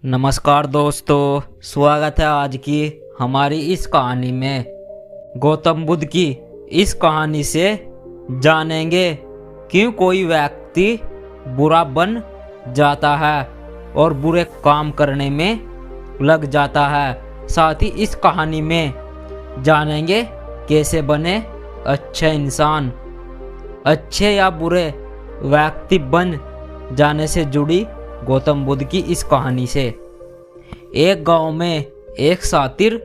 नमस्कार दोस्तों, स्वागत है आज की हमारी इस कहानी में। गौतम बुद्ध की इस कहानी से जानेंगे क्यों कोई व्यक्ति बुरा बन जाता है और बुरे काम करने में लग जाता है। साथ ही इस कहानी में जानेंगे कैसे बने अच्छे इंसान। अच्छे या बुरे व्यक्ति बन जाने से जुड़ी गौतम बुद्ध की इस कहानी से। एक गांव में एक शातिर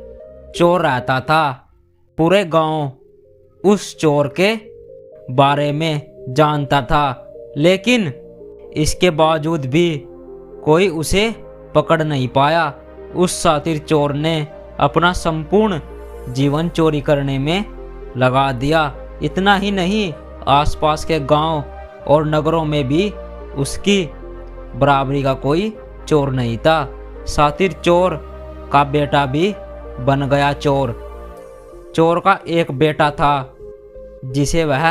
चोर रहता था। पूरे गांव उस चोर के बारे में जानता था, लेकिन इसके बावजूद भी कोई उसे पकड़ नहीं पाया। उस शातिर चोर ने अपना संपूर्ण जीवन चोरी करने में लगा दिया। इतना ही नहीं, आसपास के गांव और नगरों में भी उसकी बराबरी का कोई चोर नहीं था। शातिर चोर का बेटा भी बन गया चोर। चोर का एक बेटा था जिसे वह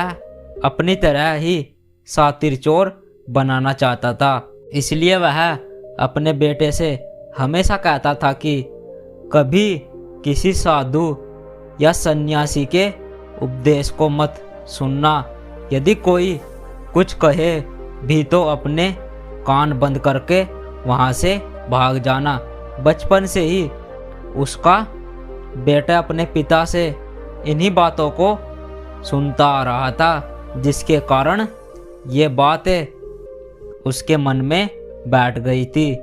अपनी तरह ही शातिर चोर बनाना चाहता था। इसलिए वह अपने बेटे से हमेशा कहता था कि कभी किसी साधु या सन्यासी के उपदेश को मत सुनना। यदि कोई कुछ कहे भी तो अपने कान बंद करके वहां से भाग जाना। बचपन से ही उसका बेटा अपने पिता से इन्हीं बातों को सुनता आ रहा था, जिसके कारण ये बातें उसके मन में बैठ गई थी।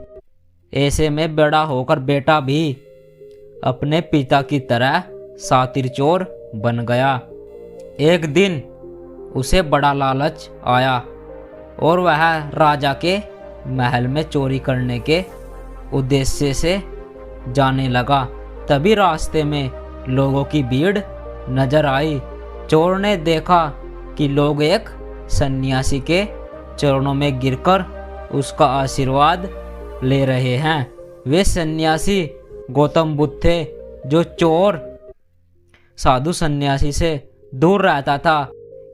ऐसे में बड़ा होकर बेटा भी अपने पिता की तरह शातिर चोर बन गया। एक दिन उसे बड़ा लालच आया और वह राजा के महल में चोरी करने के उद्देश्य से जाने लगा। तभी रास्ते में लोगों की भीड़ नजर आई। चोर ने देखा कि लोग एक सन्यासी के चरणों में गिरकर उसका आशीर्वाद ले रहे हैं। वे सन्यासी गौतम बुद्ध थे, जो चोर साधु सन्यासी से दूर रहता था,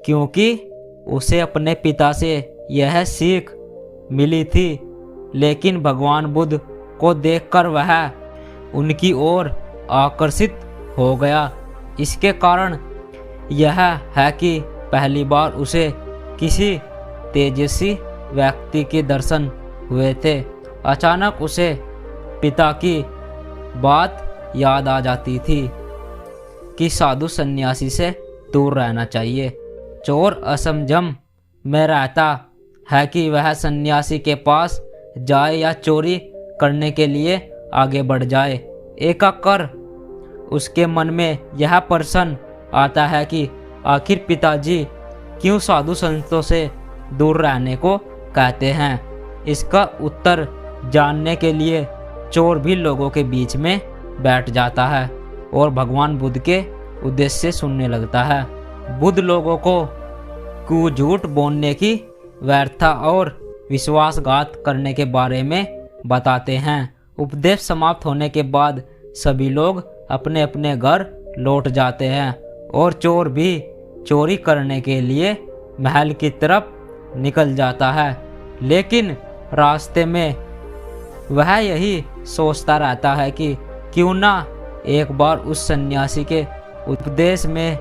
क्योंकि उसे अपने पिता से यह सीख मिली थी। लेकिन भगवान बुद्ध को देखकर वह उनकी ओर आकर्षित हो गया। इसके कारण यह है कि पहली बार उसे किसी तेजस्वी व्यक्ति के दर्शन हुए थे। अचानक उसे पिता की बात याद आ जाती थी कि साधु सन्यासी से दूर रहना चाहिए। चोर असमझम में रहता है कि वह सन्यासी के पास जाए या चोरी करने के लिए आगे बढ़ जाए। एकाकर उसके मन में यह प्रश्न आता है कि आखिर पिताजी क्यों साधु संतों से दूर रहने को कहते हैं। इसका उत्तर जानने के लिए चोर भी लोगों के बीच में बैठ जाता है और भगवान बुद्ध के उद्देश्य सुनने लगता है। बुद्ध लोगों को झूठ बोलने की व्यर्थता और विश्वासघात करने के बारे में बताते हैं। उपदेश समाप्त होने के बाद सभी लोग अपने अपने घर लौट जाते हैं और चोर भी चोरी करने के लिए महल की तरफ निकल जाता है। लेकिन रास्ते में वह यही सोचता रहता है कि क्यों ना एक बार उस सन्यासी के उपदेश में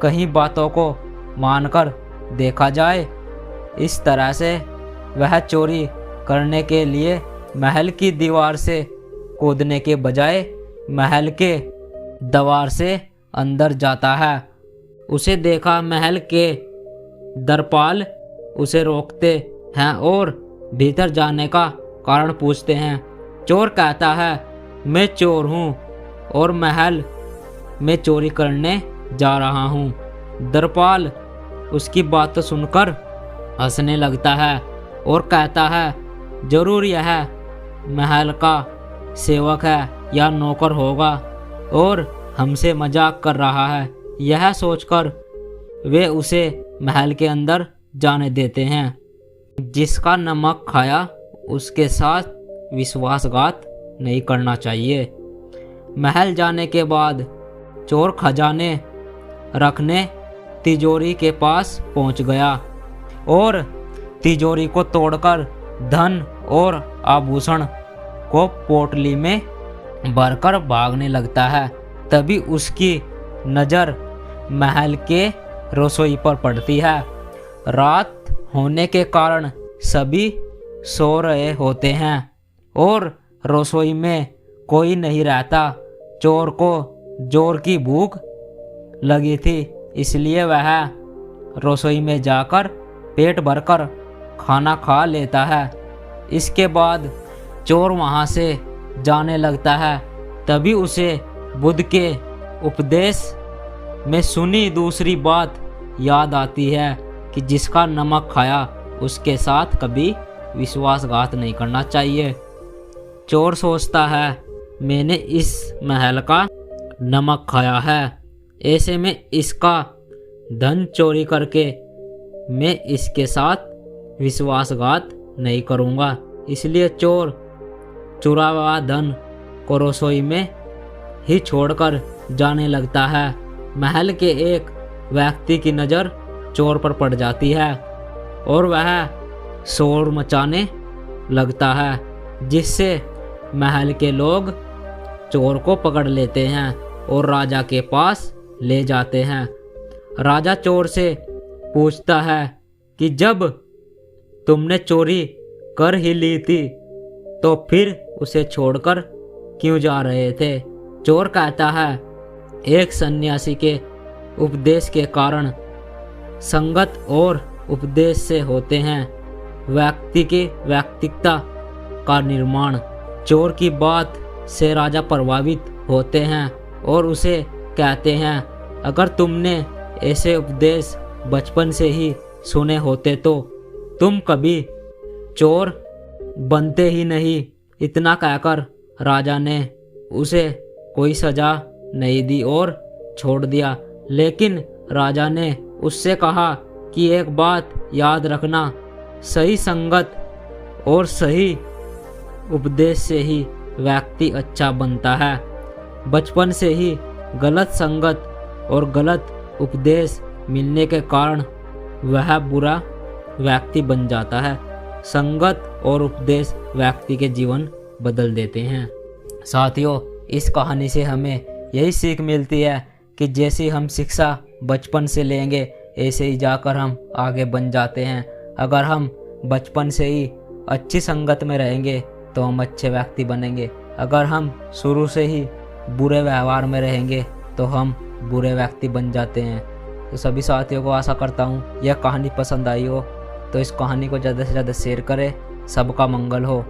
कहीं बातों को मानकर देखा जाए। इस तरह से वह चोरी करने के लिए महल की दीवार से कूदने के बजाय महल के द्वार से अंदर जाता है। उसे देखा महल के दरपाल उसे रोकते हैं और भीतर जाने का कारण पूछते हैं। चोर कहता है, मैं चोर हूँ और महल में चोरी करने जा रहा हूँ। दरपाल उसकी बात सुनकर हंसने लगता है और कहता है, जरूर यह महल का सेवक है या नौकर होगा और हमसे मजाक कर रहा है। यह सोचकर वे उसे महल के अंदर जाने देते हैं। जिसका नमक खाया उसके साथ विश्वासघात नहीं करना चाहिए। महल जाने के बाद चोर खजाने रखने तिजोरी के पास पहुंच गया और तिजोरी को तोड़कर धन और आभूषण को पोटली में भरकर भागने लगता है। तभी उसकी नज़र महल के रसोई पर पड़ती है। रात होने के कारण सभी सो रहे होते हैं और रसोई में कोई नहीं रहता। चोर को जोर की भूख लगी थी, इसलिए वह रसोई में जाकर पेट भरकर खाना खा लेता है। इसके बाद चोर वहाँ से जाने लगता है। तभी उसे बुद्ध के उपदेश में सुनी दूसरी बात याद आती है कि जिसका नमक खाया उसके साथ कभी विश्वासघात नहीं करना चाहिए। चोर सोचता है, मैंने इस महल का नमक खाया है, ऐसे में इसका धन चोरी करके मैं इसके साथ विश्वासघात नहीं करूँगा। इसलिए चोर चुरा हुआ धन को रसोई में ही छोड़कर जाने लगता है। महल के एक व्यक्ति की नज़र चोर पर पड़ जाती है और वह शोर मचाने लगता है, जिससे महल के लोग चोर को पकड़ लेते हैं और राजा के पास ले जाते हैं। राजा चोर से पूछता है कि जब तुमने चोरी कर ही ली थी तो फिर उसे छोड़कर क्यों जा रहे थे? चोर कहता है, एक सन्यासी के उपदेश के कारण संगत और उपदेश से होते हैं व्यक्ति की व्यक्तित्व का निर्माण। चोर की बात से राजा प्रभावित होते हैं और उसे कहते हैं, अगर तुमने ऐसे उपदेश बचपन से ही सुने होते तो तुम कभी चोर बनते ही नहीं। इतना कहकर राजा ने उसे कोई सजा नहीं दी और छोड़ दिया। लेकिन राजा ने उससे कहा कि एक बात याद रखना, सही संगत और सही उपदेश से ही व्यक्ति अच्छा बनता है। बचपन से ही गलत संगत और गलत उपदेश मिलने के कारण वह बुरा व्यक्ति बन जाता है। संगत और उपदेश व्यक्ति के जीवन बदल देते हैं। साथियों, इस कहानी से हमें यही सीख मिलती है कि जैसी हम शिक्षा बचपन से लेंगे ऐसे ही जाकर हम आगे बन जाते हैं। अगर हम बचपन से ही अच्छी संगत में रहेंगे तो हम अच्छे व्यक्ति बनेंगे। अगर हम शुरू से ही बुरे व्यवहार में रहेंगे तो हम बुरे व्यक्ति बन जाते हैं। तो सभी साथियों को आशा करता हूँ यह कहानी पसंद आई हो, तो इस कहानी को ज़्यादा से ज़्यादा शेयर करें। सबका मंगल हो।